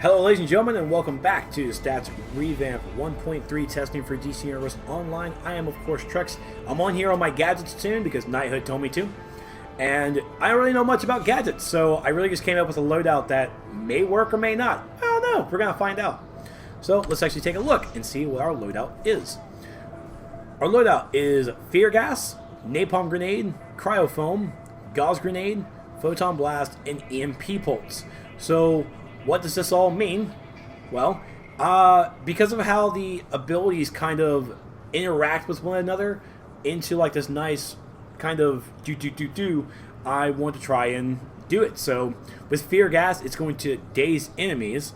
Hello ladies and gentlemen, and welcome back to Stats Revamp 1.3 testing for DC Universe Online. I am of course Trex. I'm on here on my gadgets tune because Knighthood told me to. And I don't really know much about gadgets, so I really just came up with a loadout that may work or may not. I don't know, we're gonna find out. So let's actually take a look and see what our loadout is. Our loadout is Fear Gas, Napalm Grenade, Cryo-Foam, Gauss Grenade, Photon Blast, and EMP Pulse. So what does this all mean? Well, because of how the abilities kind of interact with one another into like this nice kind of do, I want to try and do it. So with Fear Gas, it's going to daze enemies,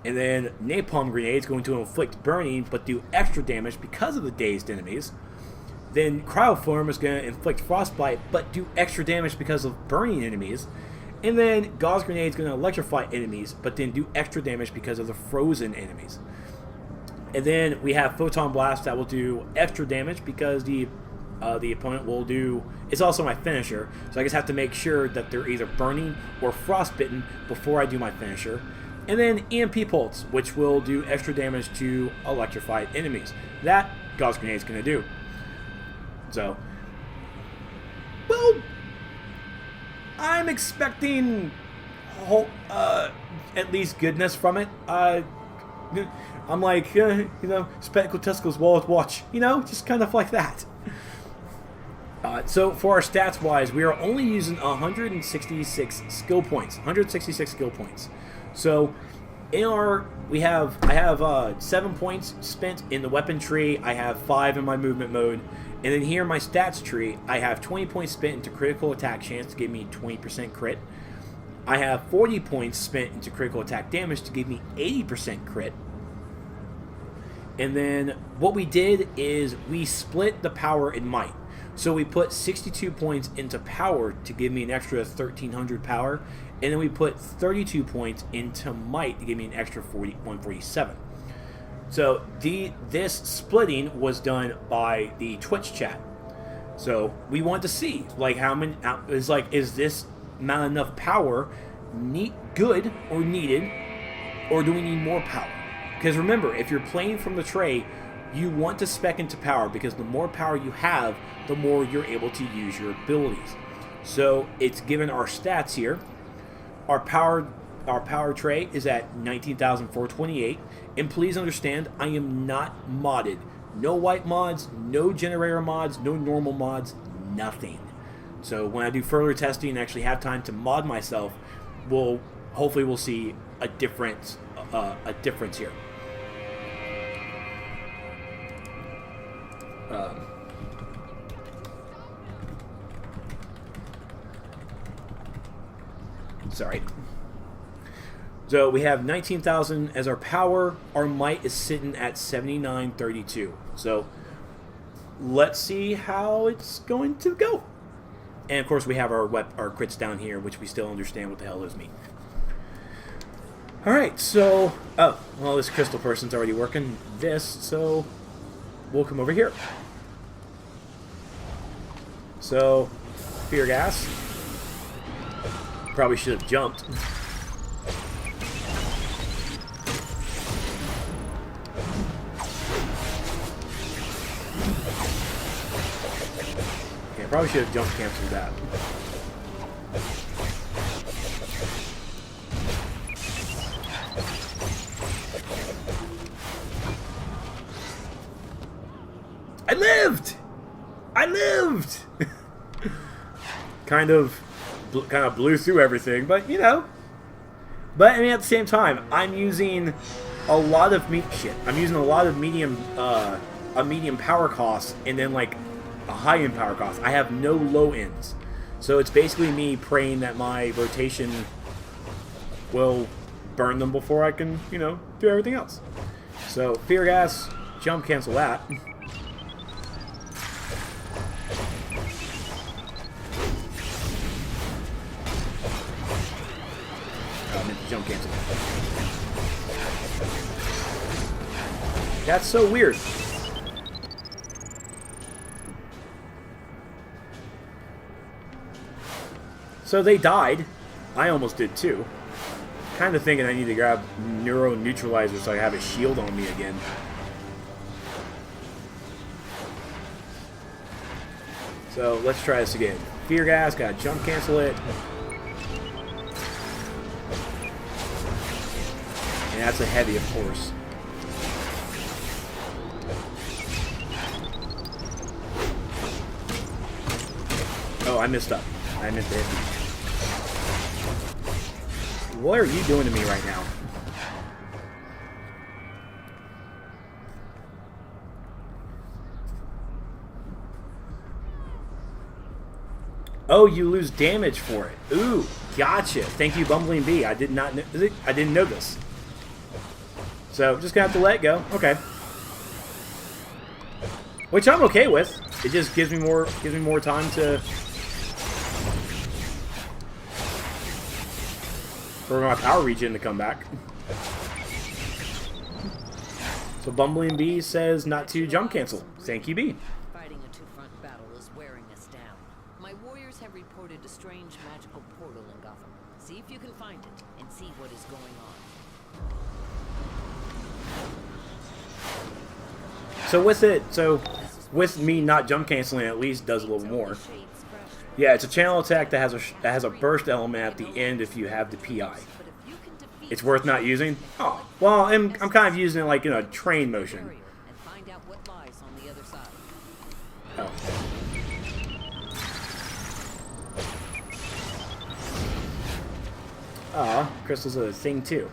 and then Napalm Grenade is going to inflict burning but do extra damage because of the dazed enemies. Then Cryo-Foam is going to inflict frostbite but do extra damage because of burning enemies. And then Gauss Grenade is going to electrify enemies, but then do extra damage because of the frozen enemies. And then we have Photon Blast that will do extra damage because the opponent will do... It's also my finisher, so I just have to make sure that they're either burning or frostbitten before I do my finisher. And then EMP Pulse, which will do extra damage to electrified enemies. That Gauss Grenade is going to do. So, well, I'm expecting at least goodness from it. I'm like, you know, spectacled testicles, wallet watch, you know, just kind of like that. So for our stats wise, we are only using 166 skill points. 166 skill points. So in our, I have 7 points spent in the weapon tree. I have 5 in my movement mode. And then here in my stats tree, I have 20 points spent into critical attack chance to give me 20% crit. I have 40 points spent into critical attack damage to give me 80% crit. And then what we did is we split the power and might. So we put 62 points into power to give me an extra 1300 power. And then we put 32 points into might to give me an extra 147. So this splitting was done by the Twitch chat. So we want to see like how many is this not enough power good or needed, or do we need more power? Because remember, if you're playing from the tray, you want to spec into power because the more power you have, the more you're able to use your abilities. So it's given our stats here. Our power tray is at 19,428, and please understand, I am not modded. No white mods, no generator mods, no normal mods, nothing. So when I do further testing and actually have time to mod myself, hopefully we'll see a difference here. Sorry. So we have 19,000 as our power. Our might is sitting at 7932. So let's see how it's going to go. And of course we have our crits down here, which we still understand what the hell those mean. Alright, so... Oh, well, this crystal person's already working this, so we'll come over here. So, Fear Gas. Probably should have jumped. Yeah, probably should have jump canceled that. I lived! I lived! kind of blew through everything, but you know. But I mean, at the same time, I'm using a lot of I'm using a lot of medium power cost, and then like a high end power cost. I have no low ends, so it's basically me praying that my rotation will burn them before I can, you know, do everything else. So Fear Gas, jump cancel that. Jump cancel. That's so weird. So they died. I almost did too. Kind of thinking I need to grab Neuro Neutralizer so I have a shield on me again. So let's try this again. Fear gas, gotta jump cancel it. And that's a heavy, of course. Oh, I messed up. I meant to hit you. What are you doing to me right now? Oh, you lose damage for it. Ooh, gotcha. Thank you, Bumbling Bee. I didn't know this. So just gonna have to let it go. Okay. Which I'm okay with. It just gives me more time to for my power regen to come back. So Bumbling Bee says not to jump cancel. Thank you, Bee. Fighting a two-front battle is wearing us down. My warriors have reported a strange magical portal in Gotham. See if you can find it and see what is going on. So with me not jump canceling, at least does a little more. Yeah, it's a channel attack that has a burst element at the end if you have the PI. It's worth not using. Oh, well, I'm kind of using it like in a train motion. Oh. Crystal's a thing too.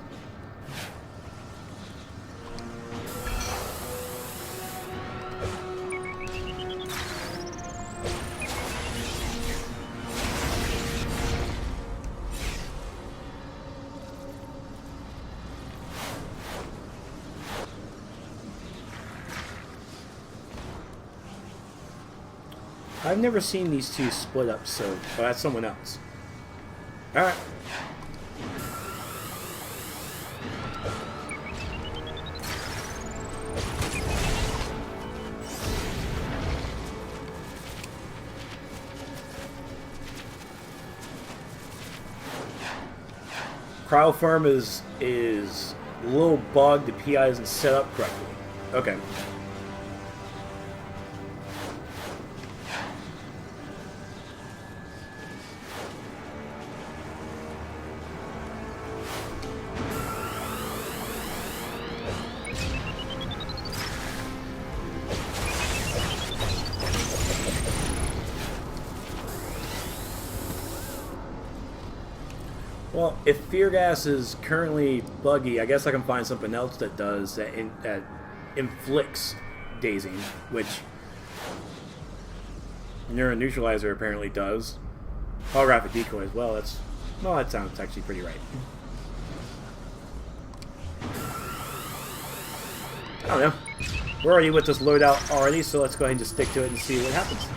I've never seen these two split up, so but that's someone else. Alright. Cryo-Foam is a little bugged. The PI isn't set up correctly. Okay. Well, if Fear Gas is currently buggy, I guess I can find something else that does that inflicts dazing, which Neuro Neutralizer apparently does. Holographic Decoy as well. That sounds actually pretty right. I don't know. We're already with this loadout already, so let's go ahead and just stick to it and see what happens.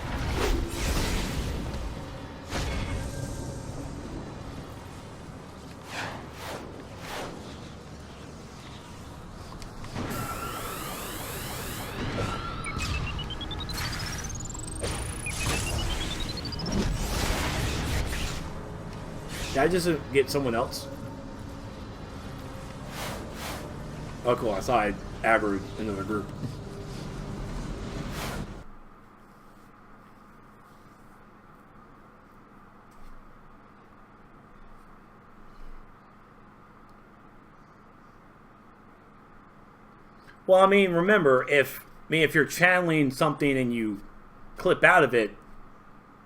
Did I just get someone else? Oh, cool. I thought I aggroed another group. Well, I mean, remember, if you're channeling something and you clip out of it,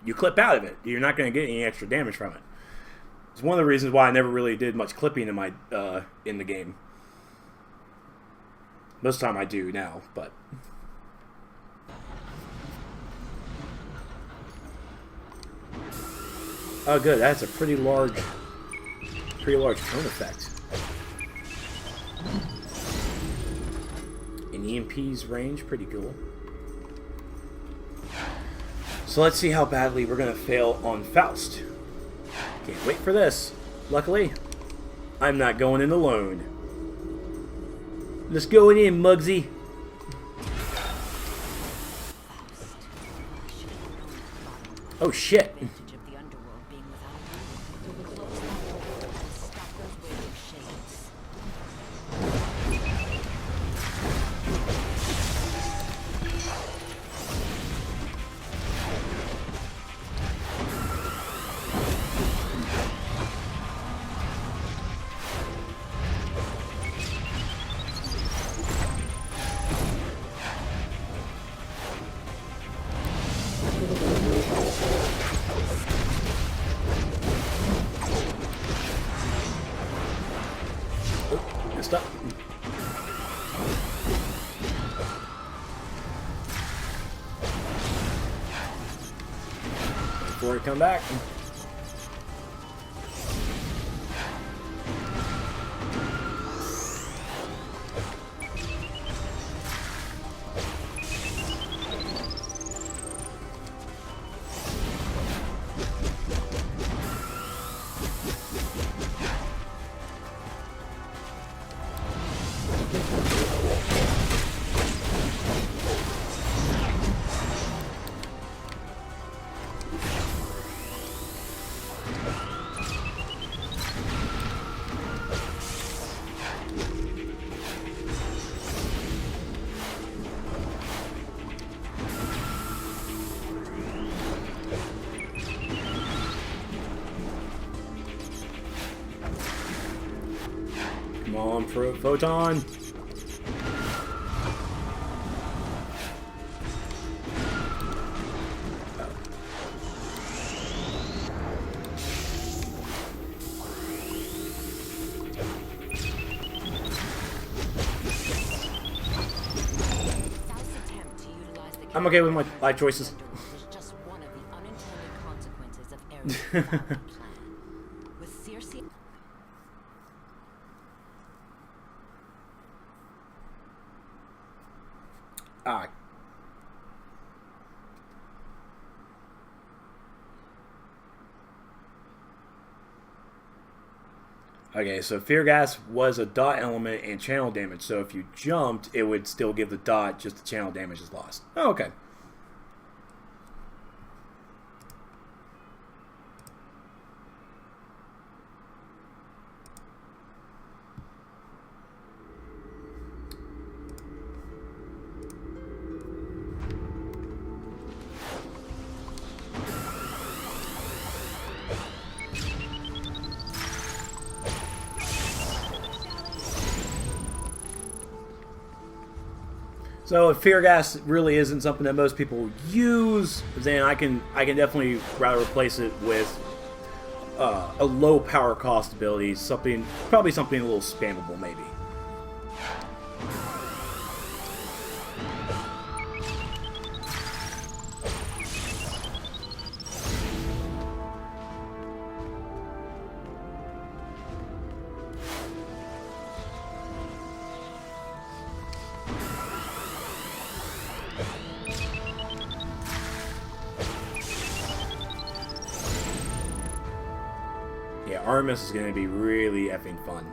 you clip out of it. You're not going to get any extra damage from it. It's one of the reasons why I never really did much clipping in my in the game. Most of the time I do now, but oh, good. That's a pretty large cone effect. In EMP's range, pretty cool. So let's see how badly we're gonna fail on Faust. Can't wait for this. Luckily, I'm not going in alone. Let's go in, Muggsy. Oh shit. for it. Come back. Come on, Photon. I'm okay with my life choices. Is just one of the unintended consequences of Ares' plan. With Circe. Ah. Okay, so Fear Gas was a dot element and channel damage, so if you jumped, it would still give the dot, just the channel damage is lost. Oh, okay. So if Fear Gas really isn't something that most people use, then I can definitely rather replace it with a low power cost ability, probably something a little spammable maybe. Yeah, Artemis is going to be really effing fun.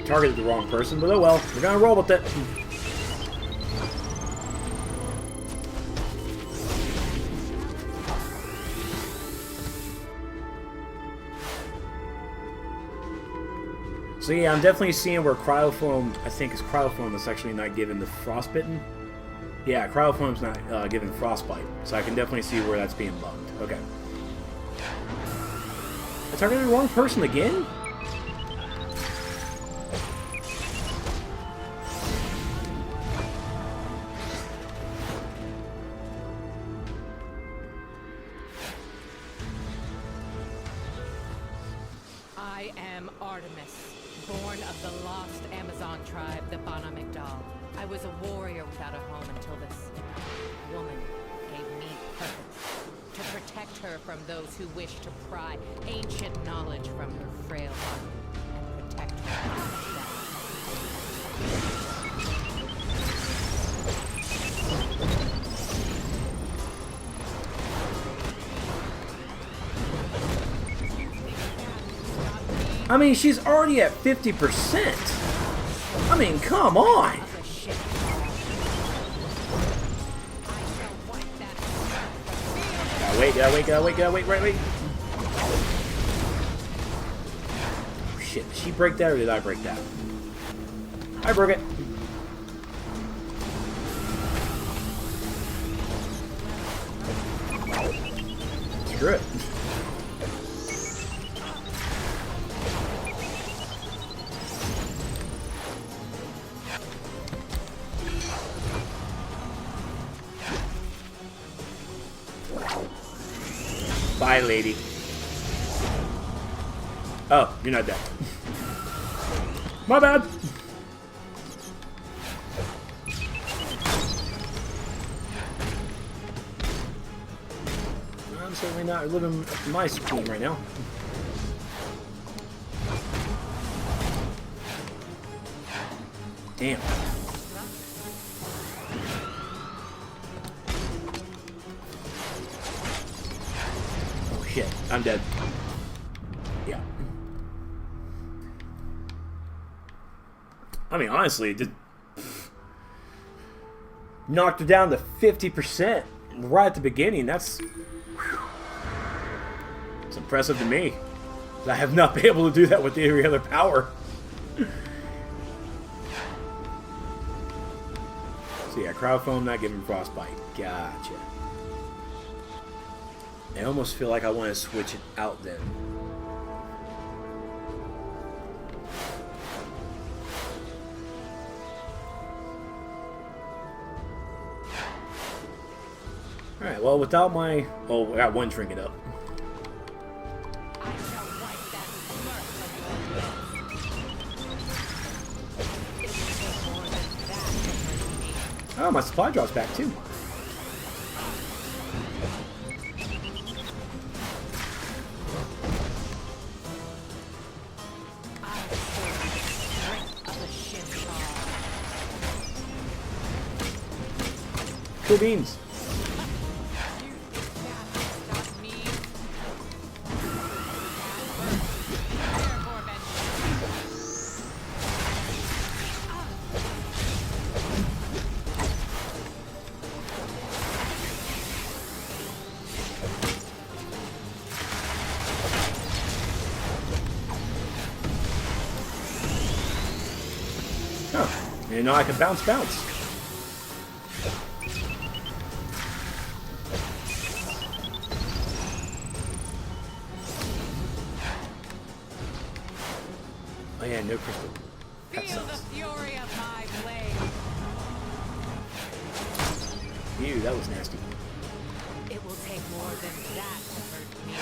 Targeted the wrong person, but oh well, we're going to roll with it. So yeah, I'm definitely seeing where Cryo-Foam, I think is Cryo-Foam that's actually not given the Frostbitten. Yeah, Cryo-Foam's not given Frostbite, so I can definitely see where that's being bugged. Okay. I targeted the wrong person again? I am Artemis, born of the lost Amazon tribe, the Bana Migdal. I was a warrior without a home until this woman gave me purpose. To protect her from those who wish to pry ancient knowledge from her frail body and protect her from death. I mean, she's already at 50%. I mean, come on. Gotta wait, wait. Oh, shit, did she break that or did I break that? I broke it. Screw it. Bye, lady. Oh, you're not dead. My bad. I'm certainly not living my scheme right now. Damn. Oh shit, I'm dead. Yeah. I mean, honestly, it just knocked her down to 50% right at the beginning. That's it's impressive to me. I have not been able to do that with every other power. So yeah, Cryo-Foam not giving frostbite. Gotcha. I almost feel like I want to switch it out then. Alright, well, without my... Oh, I got one trinket up. Oh, my supply drop's back too. Cool beans. You know, I can bounce. Oh yeah, no crystal. That Feel sucks. the fury of my blade. Ew, that was nasty. It will take more than that to hurt me.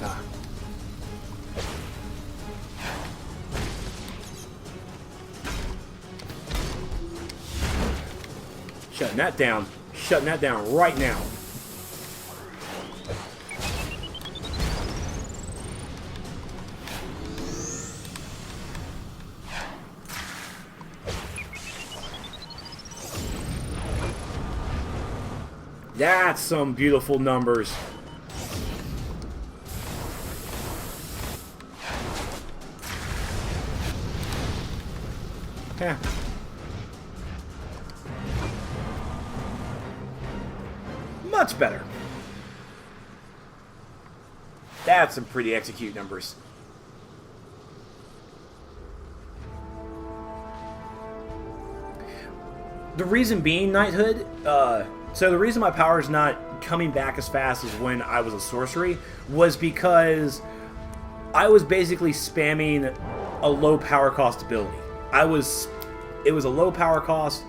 Ah. Shutting that down. Shutting that down right now. That's some beautiful numbers. Yeah. Much better. That's some pretty execute numbers. The reason being, Knighthood, so the reason my power is not coming back as fast as when I was a sorcery was because I was basically spamming a low power cost ability. It was a low power cost,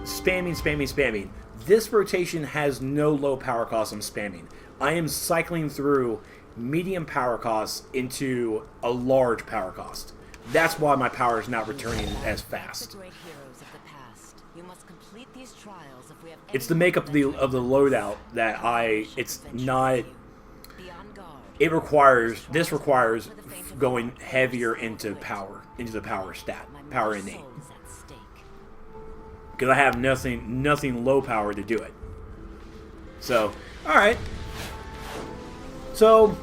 spamming. This rotation has no low power cost I'm spamming. I am cycling through medium power costs into a large power cost. That's why my power is not returning as fast. It's the makeup of the loadout that this requires going heavier into the power stat, power innate. Because I have nothing low power to do it. So, alright. So,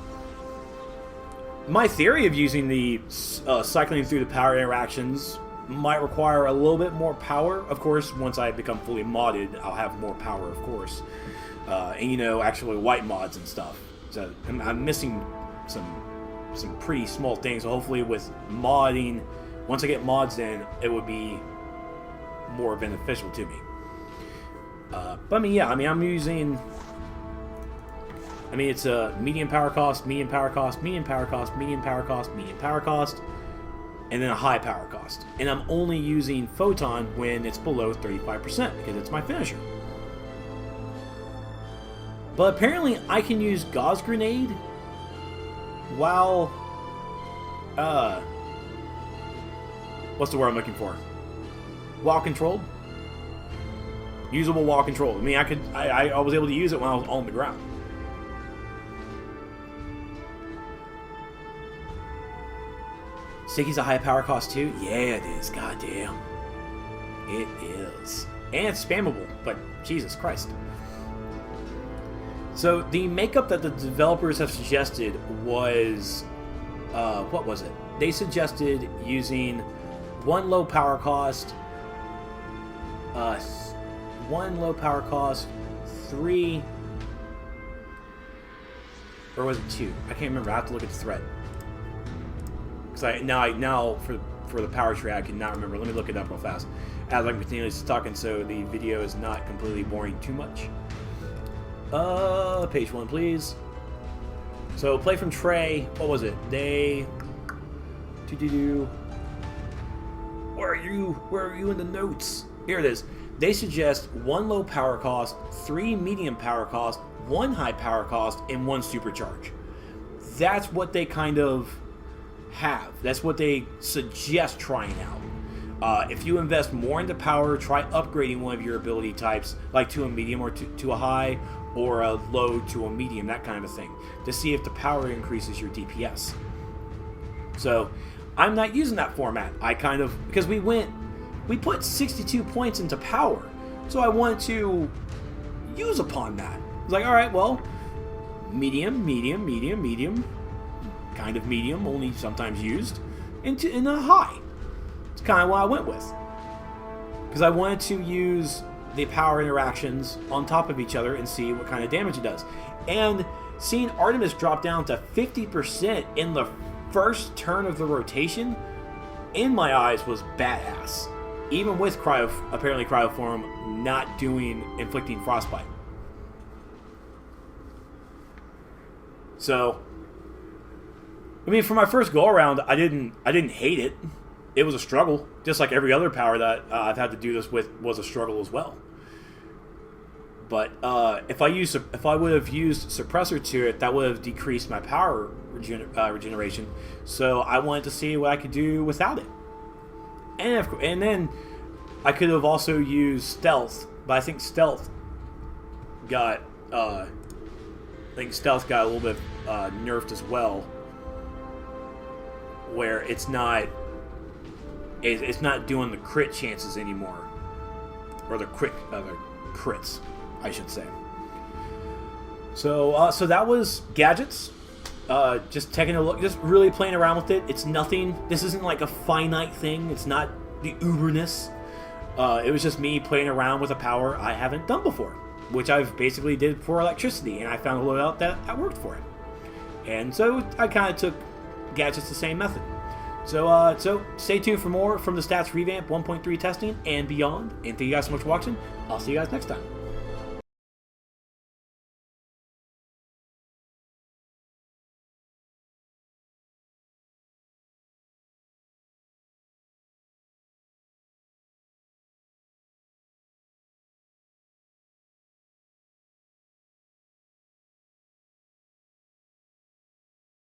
my theory of using the cycling through the power interactions might require a little bit more power. Of course, once I become fully modded, I'll have more power, of course. And, you know, actually white mods and stuff. So, I'm missing some pretty small things. So hopefully with modding, once I get mods in, it would be more beneficial to me. But I mean, yeah, I'm using... it's a medium power cost, medium power cost, medium power cost, medium power cost, medium power cost, and then a high power cost. And I'm only using Photon when it's below 35% because it's my finisher. But apparently I can use Gauss Grenade while... what's the word I'm looking for? While controlled? Usable while controlled. I mean, I was able to use it when I was on the ground. Sticky's a high power cost too? Yeah, it is. Goddamn. It is. And it's spammable, but Jesus Christ. So the makeup that the developers have suggested was, what was it? They suggested using one low power cost, three, or was it two? I can't remember. I have to look at the thread. Because now for the power tree, I cannot remember. Let me look it up real fast as I'm continuously talking, so the video is not completely boring too much. Page 1, please. So play from Trey. What was it? They. Where are you in the notes? Here it is. They suggest one low power cost, three medium power cost, one high power cost, and one supercharge. That's what they kind of have. That's what they suggest trying out. If you invest more into power, try upgrading one of your ability types, like to a medium or to a high, or a low to a medium, that kind of thing, to see if the power increases your DPS. So, I'm not using that format. I kind of, because we put 62 points into power, so I wanted to use upon that. It's like, all right, well, medium, kind of medium, only sometimes used, in a high. It's kind of what I went with. Because I wanted to use the power interactions on top of each other and see what kind of damage it does. And seeing Artemis drop down to 50% in the first turn of the rotation, in my eyes, was badass. Even with apparently Cryo-Foam not inflicting frostbite. So, I mean, for my first go around, I didn't hate it. It was a struggle, just like every other power that I've had to do this with was a struggle as well. But if I would have used suppressor to it, that would have decreased my power regeneration. So I wanted to see what I could do without it. And then I could have also used stealth, but I think stealth got a little bit nerfed as well, where it's not doing the crit chances anymore, or the crits, I should say. So that was gadgets. Just taking a look, just really playing around with it. It's nothing. This isn't like a finite thing. It's not the uberness. It was just me playing around with a power I haven't done before, which I've basically did for electricity, and I found a loadout that worked for it. And so I kind of took gadgets the same method. So stay tuned for more from the Stats Revamp 1.3 testing and beyond. And thank you guys so much for watching. I'll see you guys next time.